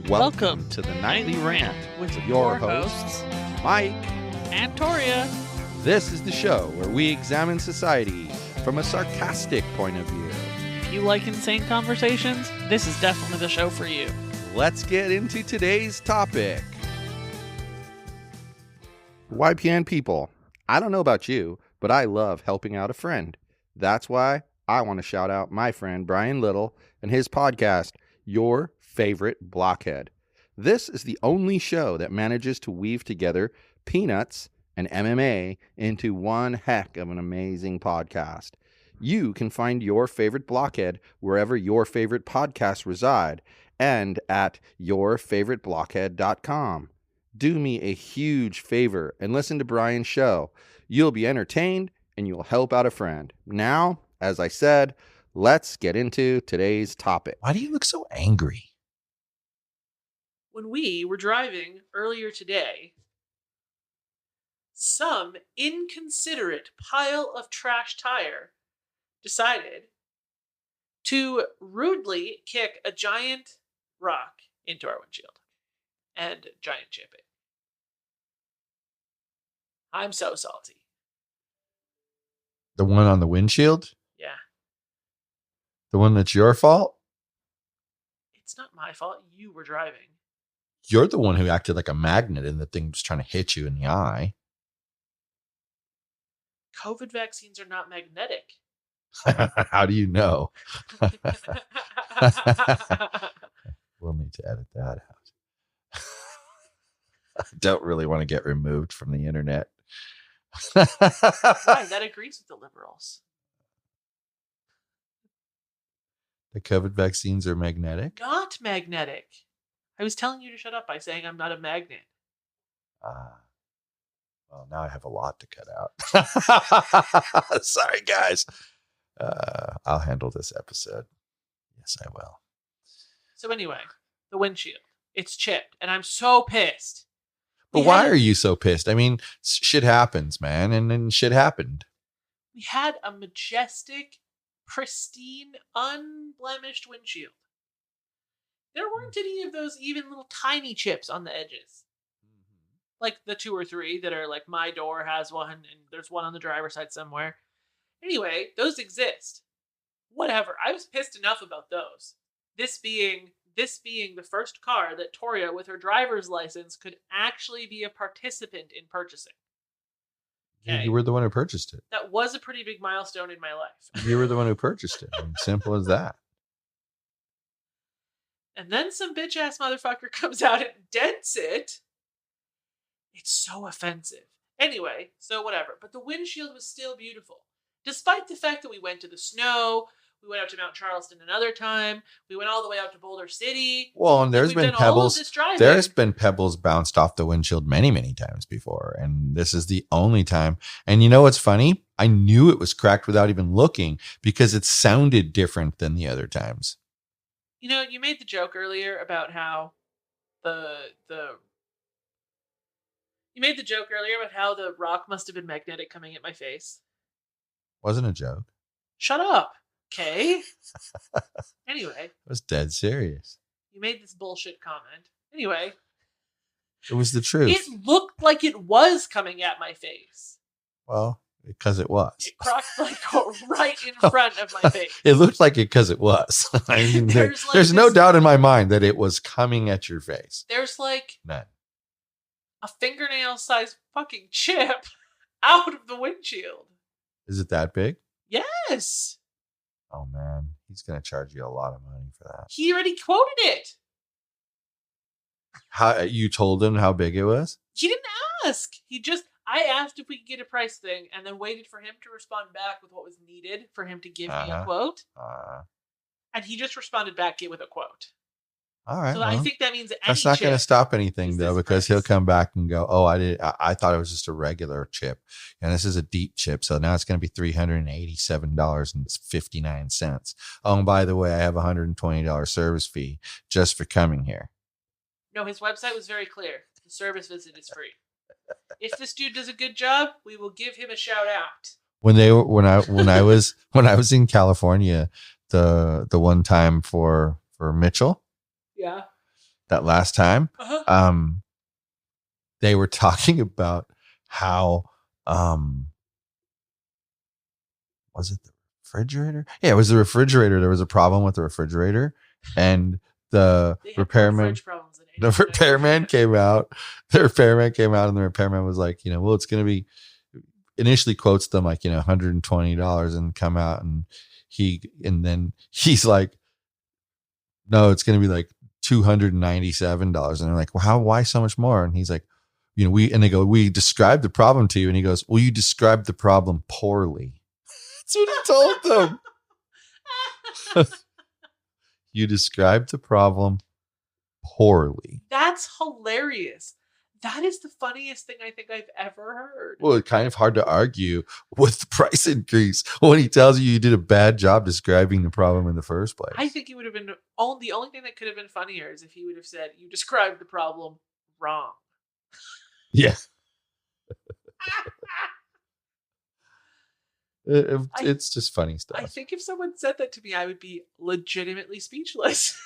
Welcome to the Nightly Rant with your hosts, Mike and Torya. This is the show where we examine society from a sarcastic point of view. If you like insane conversations, this is definitely the show for you. Let's get into today's topic. YPN people, I don't know about you, but I love helping out a friend. That's why I want to shout out my friend Brian Little and his podcast, Your Favorite Blockhead. This is the only show that manages to weave together peanuts and MMA into one heck of an amazing podcast. You can find Your Favorite Blockhead wherever your favorite podcasts reside and at yourfavoriteblockhead.com. Do me a huge favor and listen to Brian's show. You'll be entertained and you'll help out a friend. Now, as I said, let's get into today's topic. Why do you look so angry? When we were driving earlier today, some inconsiderate pile of trash tire decided to rudely kick a giant rock into our windshield and giant chip it. I'm so salty. The one on the windshield? Yeah. The one that's your fault? It's not my fault. You were driving. You're the one who acted like a magnet and the thing was trying to hit you in the eye. COVID vaccines are not magnetic. How do you know? We'll need to edit that out. I don't really want to get removed from the internet. Why? That agrees with the liberals. The COVID vaccines are magnetic? Not magnetic. I was telling you to shut up by saying I'm not a magnet. Well, now I have a lot to cut out. Sorry, guys. I'll handle this episode. Yes, I will. So anyway, the windshield. It's chipped, and I'm so pissed. But why are you so pissed? I mean, shit happens, man, and then shit happened. We had a majestic, pristine, unblemished windshield. There weren't any of those even little tiny chips on the edges. Like the 2 or 3 that are like my door has one and there's one on the driver's side somewhere. Anyway, those exist. Whatever. I was pissed enough about those. This being the first car that Torya with her driver's license could actually be a participant in purchasing. Okay. You were the one who purchased it. That was a pretty big milestone in my life. You were the one who purchased it. I mean, simple as that. And then some bitch ass motherfucker comes out and dents it. It's so offensive. Anyway, so whatever. But the windshield was still beautiful. Despite the fact that we went to the snow, we went out to Mount Charleston another time, we went all the way out to Boulder City. Well, and there's been pebbles. There's been pebbles bounced off the windshield many, many times before. And this is the only time. And you know what's funny? I knew it was cracked without even looking because it sounded different than the other times. You know, you made the joke earlier about how you made the joke earlier about how the rock must have been magnetic coming at my face. Wasn't a joke. Shut up, okay? Anyway. It was dead serious. You made this bullshit comment. Anyway. It was the truth. It looked like it was coming at my face. Well, because it was. It crossed like right in front of my face. It looked like it because it was. I mean, there's no doubt in my mind that it was coming at your face. There's like none. A fingernail-sized fucking chip out of the windshield. Is it that big? Yes. Oh man, he's gonna charge you a lot of money for that. He already quoted it. How you told him how big it was? He didn't ask. I asked if we could get a price thing and then waited for him to respond back with what was needed for him to give me a quote. And he just responded back with a quote. All right. So I think that means that's not going to stop anything though, because he'll come back and go, "Oh, I thought it was just a regular chip, and this is a deep chip, so now it's going to be $387.59. Oh, and by the way, I have a $120 service fee just for coming here." No, his website was very clear. The service visit is free. If this dude does a good job, we will give him a shout out. When I was in California, the one time for Mitchell. Yeah. that last time, Uh-huh. they were talking about how was it the refrigerator? Yeah, it was the refrigerator. There was a problem with the refrigerator, and the They had more repairman fridge problems than the anything I could repairman think of. came out. The repairman came out, and the repairman was like, well, it's going to be, initially quotes them like, $120, and come out, and then he's like, no, it's going to be like $297. And they're like, well, why so much more? And he's like, we described the problem to you. And he goes, well, you described the problem poorly. That's what he told them. You described the problem poorly. That's hilarious. That is the funniest thing I think I've ever heard. Well, it's kind of hard to argue with the price increase when he tells you did a bad job describing the problem in the first place. I think it would have been the only thing that could have been funnier is if he would have said, you described the problem wrong. Yeah. It's just funny stuff. I think if someone said that to me, I would be legitimately speechless.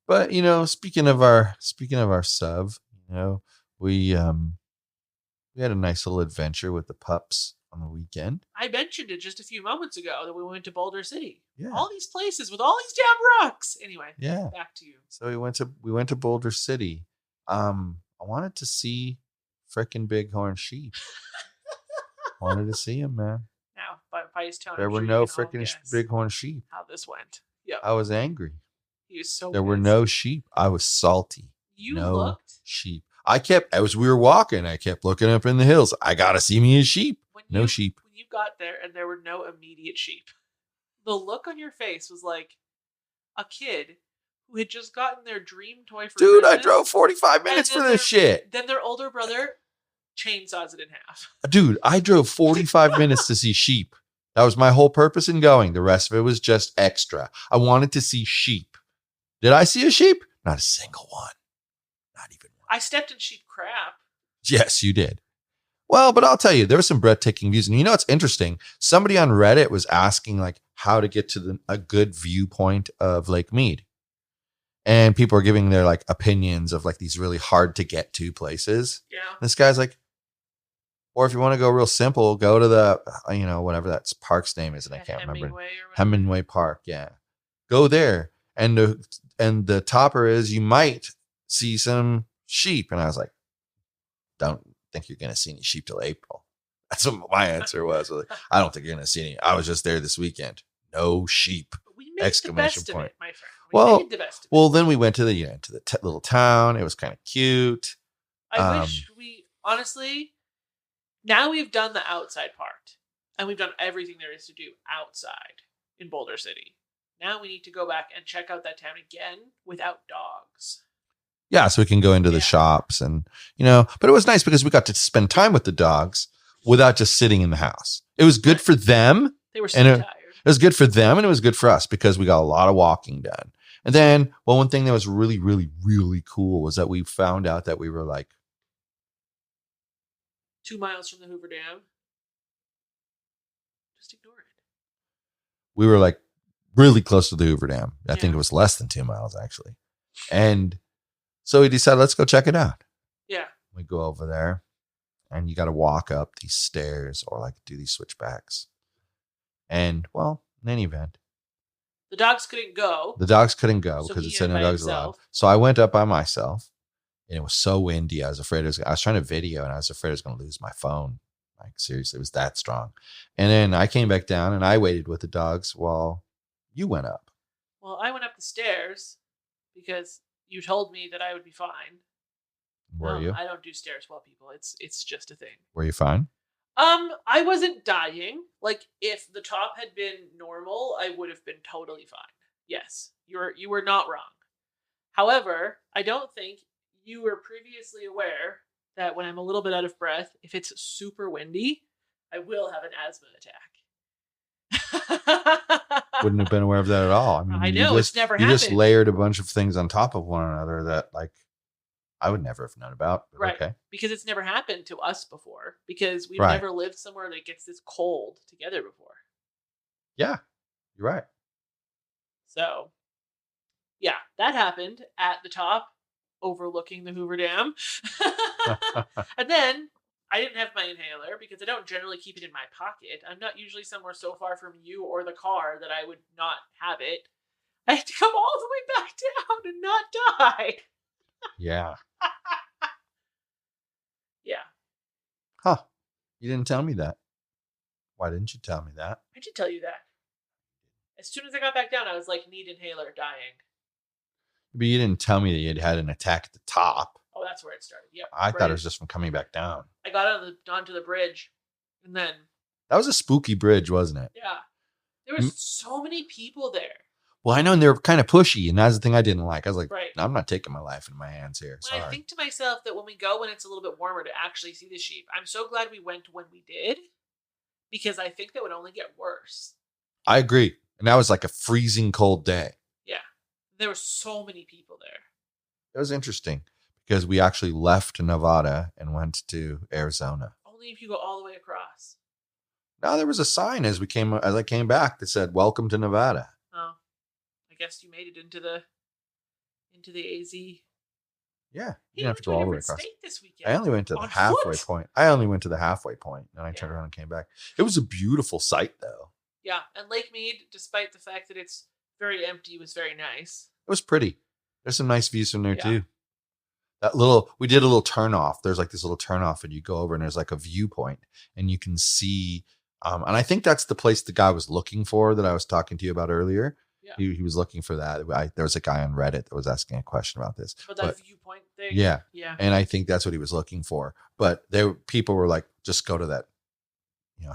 But speaking of our sub, we had a nice little adventure with the pups on the weekend. I mentioned it just a few moments ago that we went to Boulder City. Yeah. All these places with all these damn rocks. Anyway, yeah. Back to you. So we went to Boulder City. I wanted to see frickin' bighorn sheep. Wanted to see them, man. Now, by his tone, there were no frickin' bighorn sheep. How this went. Yep. I was angry. He was so There were pissed. no sheep. I was salty. You no looked? sheep. As we were walking, I kept looking up in the hills. I gotta see me a sheep. No sheep. When you got there and there were no immediate sheep, the look on your face was like a kid who had just gotten their dream toy for Dude, Christmas, I drove 45 minutes for this shit. Then their older brother chainsaws it in half. Dude, I drove 45 minutes to see sheep. That was my whole purpose in going. The rest of it was just extra. I wanted to see sheep. Did I see a sheep? Not a single one. Not even one. I stepped in sheep crap. Yes, you did. Well, but I'll tell you, there were some breathtaking views. And it's interesting. Somebody on Reddit was asking like how to get to a good viewpoint of Lake Mead. And people are giving their like opinions of like these really hard to get to places. Yeah. This guy's like, or if you want to go real simple, go to the, whatever that park's name is. And I can't remember. Hemingway Park. Yeah. Go there. And the topper is you might see some sheep. And I was like, don't think you're going to see any sheep till April. That's what my answer was. I don't think you're going to see any. I was just there this weekend. No sheep. We made the best of it, my friend. Made the best of it. Well, then we went to the little town. It was kind of cute. I wish honestly, now we've done the outside part and we've done everything there is to do outside in Boulder City. Now we need to go back and check out that town again without dogs. Yeah, so we can go into the shops and, but it was nice because we got to spend time with the dogs without just sitting in the house. It was good for them. They were so tired. It was good for them and it was good for us because we got a lot of walking done. And then, one thing that was really, really, really cool was that we found out that we were like 2 miles from the Hoover Dam. Just ignore it. We were like really close to the Hoover Dam. I think it was less than 2 miles actually. And so we decided, let's go check it out. Yeah. We go over there and you got to walk up these stairs or like do these switchbacks. And in any event, the dogs couldn't go. Because it said no dogs allowed. So I went up by myself and it was so windy. I was afraid I was trying to video and I was afraid I was going to lose my phone. Like seriously, it was that strong. And then I came back down and I waited with the dogs while you went up. Well, I went up the stairs because you told me that I would be fine. Were you? I don't do stairs well, people. It's just a thing. Were you fine? I wasn't dying. Like if the top had been normal, I would have been totally fine. Yes, you were not wrong. However, I don't think you were previously aware that when I'm a little bit out of breath, if it's super windy, I will have an asthma attack. Wouldn't have been aware of that at all. I mean, I know it's never happened. You just layered a bunch of things on top of one another that like I would never have known about. Right. Okay. Because it's never happened to us before. Because we've never lived somewhere that gets this cold together before. Yeah, you're right. So that happened at the top, overlooking the Hoover Dam. And then I didn't have my inhaler because I don't generally keep it in my pocket. I'm not usually somewhere so far from you or the car that I would not have it. I had to come all the way back down and not die. Yeah. Yeah. Huh. You didn't tell me that. Why didn't you tell me that? I did tell you that. As soon as I got back down, I was like, need inhaler, dying. But you didn't tell me that you had an attack at the top. Oh, that's where it started. Yep. I thought it was just from coming back down. I got onto the bridge, and then... That was a spooky bridge, wasn't it? Yeah. There was so many people there. Well, I know, and they were kind of pushy, and that's the thing I didn't like. I was like, right. I'm not taking my life in my hands here. When I think to myself that when we go when it's a little bit warmer to actually see the sheep, I'm so glad we went when we did, because I think that would only get worse. I agree. And that was like a freezing cold day. Yeah. There were so many people there. It was interesting because we actually left Nevada and went to Arizona. Only if you go all the way across. No, there was a sign as I came back that said, "Welcome to Nevada." Oh, I guess you made it into the AZ. Yeah, you didn't have to go all the way across. This weekend. I only went to the halfway point. I only went to the halfway point, and I turned around and came back. It was a beautiful sight, though. Yeah, and Lake Mead, despite the fact that it's very empty, was very nice. It was pretty. There's some nice views from there too. We did a little turn off. There's like this little turn off, and you go over, and there's like a viewpoint, and you can see. And I think that's the place the guy was looking for that I was talking to you about earlier. Yeah. He was looking for that. There was a guy on Reddit that was asking a question about this. But that viewpoint thing? Yeah. Yeah. And I think that's what he was looking for. But people were like, just go to that,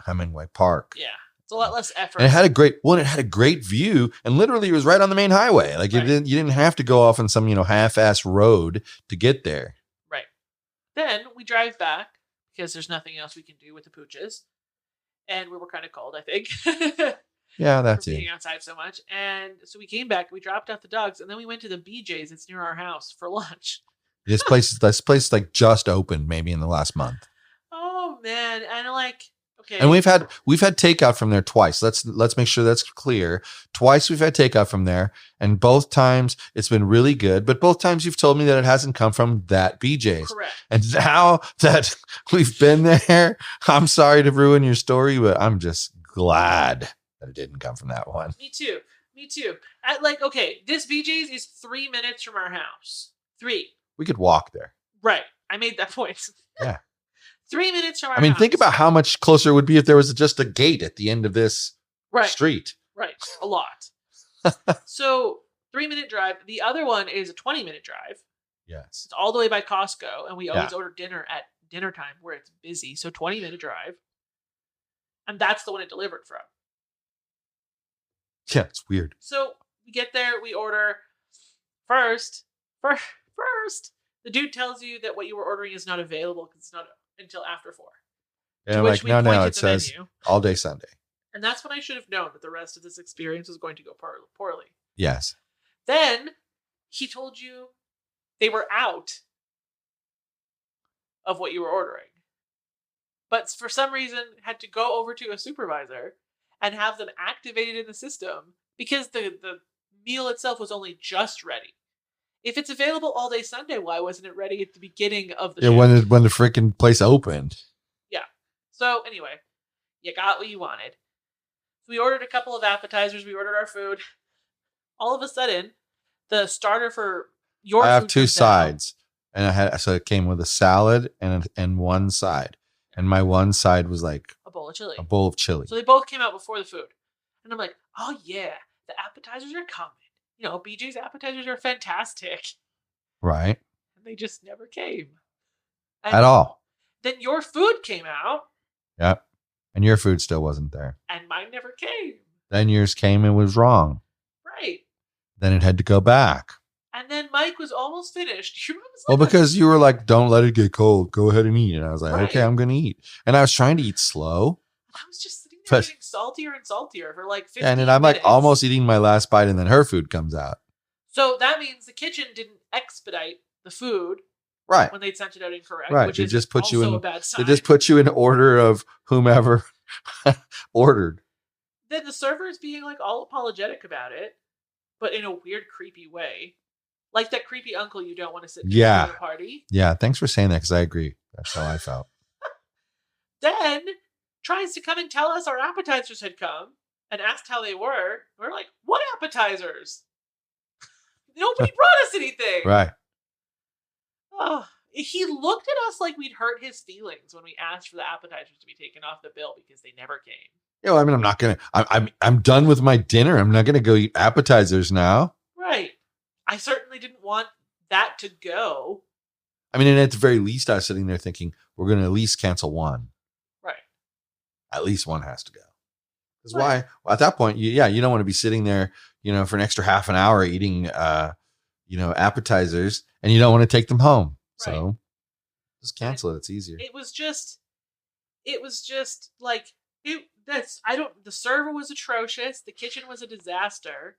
Hemingway Park. Yeah. It's a lot less effort. And it had a great view, and literally it was right on the main highway. Like you didn't have to go off on some, half-ass road to get there. Right. Then we drive back because there's nothing else we can do with the pooches. And we were kind of cold, I think. Yeah, that's being outside so much. And so we came back, we dropped off the dogs, and then we went to the BJ's. It's near our house for lunch. This place like just opened maybe in the last month. Oh man. And okay. And we've had takeout from there twice. Let's make sure that's clear. Twice we've had takeout from there, and both times it's been really good. But both times you've told me that it hasn't come from that BJ's. Correct. And now that we've been there, I'm sorry to ruin your story, but I'm just glad that it didn't come from that one. Me too. This BJ's is 3 minutes from our house. 3. We could walk there. Right. I made that point. Yeah. 3 minutes from our house. Think about how much closer it would be if there was just a gate at the end of this street. Right. A lot. So 3-minute drive. The other one is a 20-minute drive. Yes. It's all the way by Costco, and we always order dinner at dinner time where it's busy. So 20-minute drive. And that's the one it delivered from. Yeah, it's weird. So we get there, we order first, the dude tells you that what you were ordering is not available because it's not until after 4. And I'm like, no, it says menu. All day Sunday. And that's when I should have known that the rest of this experience was going to go poorly. Yes. Then he told you they were out of what you were ordering. But for some reason had to go over to a supervisor and have them activated in the system because the meal itself was only just ready. If it's available all day Sunday, why wasn't it ready at the beginning of the shift? When the freaking place opened. Yeah. So anyway, you got what you wanted. So we ordered a couple of appetizers. We ordered our food. All of a sudden, the starter for your food. I have 2 sides, and so it came with a salad and one side, and my one side was like a bowl of chili. So they both came out before the food, and I'm like, oh yeah, the appetizers are coming. BJ's appetizers are fantastic. Right. And they just never came. At all. Then your food came out. Yep. And your food still wasn't there. And mine never came. Then yours came and was wrong. Right. Then it had to go back. And then Mike was almost finished. Because you were like, don't let it get cold. Go ahead and eat. And I was like, okay, I'm going to eat. And I was trying to eat slow. I was just sitting there getting saltier and saltier for like 15 minutes. And then I'm like almost eating my last bite, and then her food comes out. So that means the kitchen didn't expedite the food. Right. When they sent it out incorrect. Right. Which is also a bad sign. They just put you in order of whomever ordered. Then the server is being like all apologetic about it, but in a weird, creepy way. Like that creepy uncle you don't want to sit Yeah. at a party. Yeah, thanks for saying that because I agree. That's how I felt. Then tries to come and tell us our appetizers had come and asked how they were. We're like, what appetizers? Nobody brought us anything. Right. Oh, he looked at us like we'd hurt his feelings when we asked for the appetizers to be taken off the bill because they never came. Yeah, well, I mean, I'm not gonna. I'm done with my dinner. I'm not gonna go eat appetizers now. Right. I certainly didn't want that to go. I mean, and at the very least, I was sitting there thinking we're gonna at least cancel one. Right. At least one has to go. Because Right. why? Well, at that point, you don't want to be sitting there, for an extra half an hour eating, appetizers, and you don't want to take them home. Right. So just cancel it. It's easier. It was just like the server was atrocious. The kitchen was a disaster.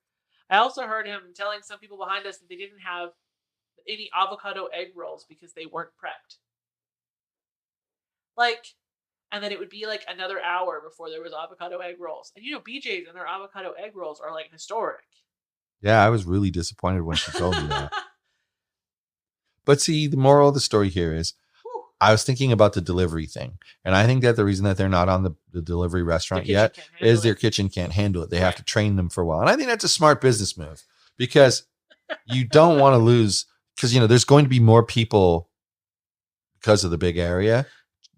I also heard him telling some people behind us that they didn't have any avocado egg rolls because they weren't prepped. And then it would be like another hour before there was avocado egg rolls. And BJ's and their avocado egg rolls are like historic. Yeah, I was really disappointed when she told me that. But see, the moral of the story here is I was thinking about the delivery thing. And I think that the reason that they're not on the delivery restaurant yet is their kitchen can't handle it. They have to train them for a while. And I think that's a smart business move because you don't want to lose, because, there's going to be more people because of the big area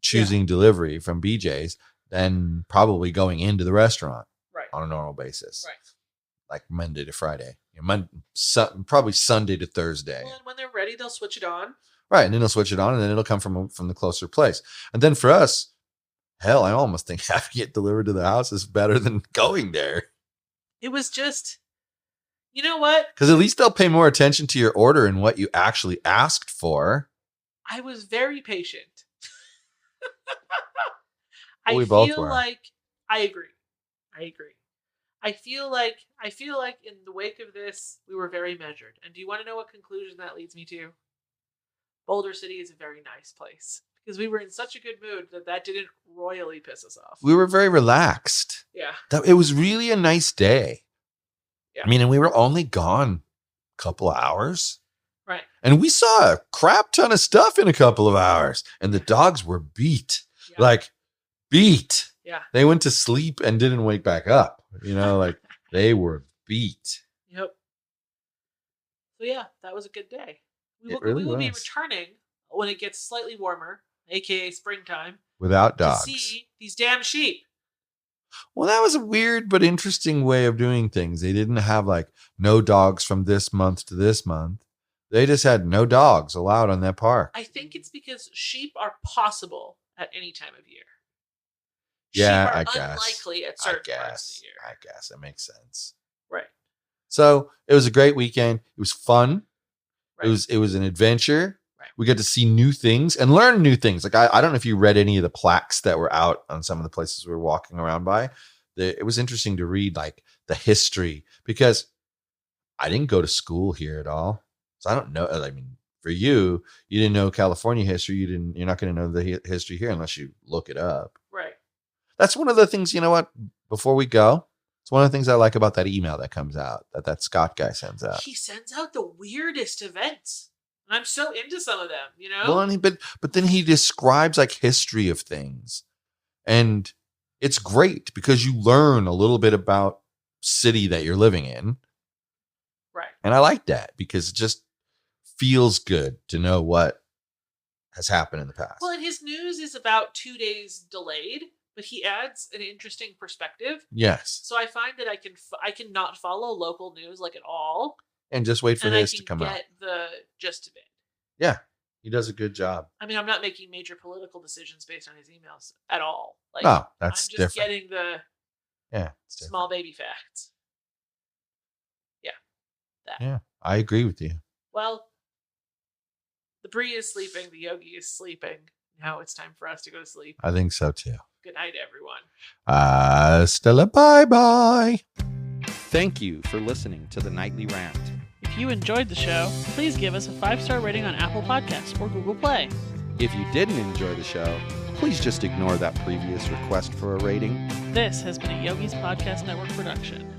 choosing delivery from BJ's than probably going into the restaurant on a normal basis. Right. Like Monday to Friday, probably Sunday to Thursday. Well, and when they're ready, they'll switch it on. Right, and then they'll switch it on, and then it'll come from the closer place. And then for us, hell, I almost think having it delivered to the house is better than going there. It was just, you know what? Because at least they'll pay more attention to your order and what you actually asked for. I was very patient. Well, we both were. I agree. I feel like in the wake of this, we were very measured. And do you want to know what conclusion that leads me to? Boulder City is a very nice place because we were in such a good mood that didn't royally piss us off. We were very relaxed. Yeah. It was really a nice day. Yeah. I mean, and we were only gone a couple of hours. Right. And we saw a crap ton of stuff in a couple of hours. And the dogs were beat. Yeah. Like, beat. Yeah. They went to sleep and didn't wake back up. They were beat. Yep. So yeah, that was a good day. We will be returning when it gets slightly warmer, aka springtime, without dogs. To see these damn sheep. Well, that was a weird but interesting way of doing things. They didn't have no dogs from this month to this month. They just had no dogs allowed on that park. I think it's because sheep are possible at any time of year. Yeah, sheep are I guess. Unlikely at certain parts of the year. I guess that makes sense. Right. So it was a great weekend. It was fun. Right. It was an adventure. Right. We got to see new things and learn new things. I don't know if you read any of the plaques that were out on some of the places we were walking around by. It was interesting to read the history because I didn't go to school here at all. So I don't know. I mean, for you didn't know California history. You're not going to know the history here unless you look it up. Right. That's one of the things, before we go, it's one of the things I like about that email that comes out, that Scott guy sends out. He sends out the weirdest events. And I'm so into some of them, Well, but then he describes history of things. And it's great because you learn a little bit about city that you're living in. Right. And I like that because it just feels good to know what has happened in the past. Well, and his news is about 2 days delayed, but he adds an interesting perspective. Yes. So I find that I can not follow local news at all. And just wait for his to come out. I can get the gist of it. Yeah. He does a good job. I mean, I'm not making major political decisions based on his emails at all. No, that's I'm just different. getting the small baby facts. Yeah. That. Yeah. I agree with you. Well, the Bree is sleeping. The Yogi is sleeping. Now it's time for us to go to sleep. I think so too. Good night, everyone. Stella, bye-bye. Thank you for listening to the Nightly Rant. If you enjoyed the show, please give us a 5-star rating on Apple Podcasts or Google Play. If you didn't enjoy the show, please just ignore that previous request for a rating. This has been a Yogi's Podcast Network production.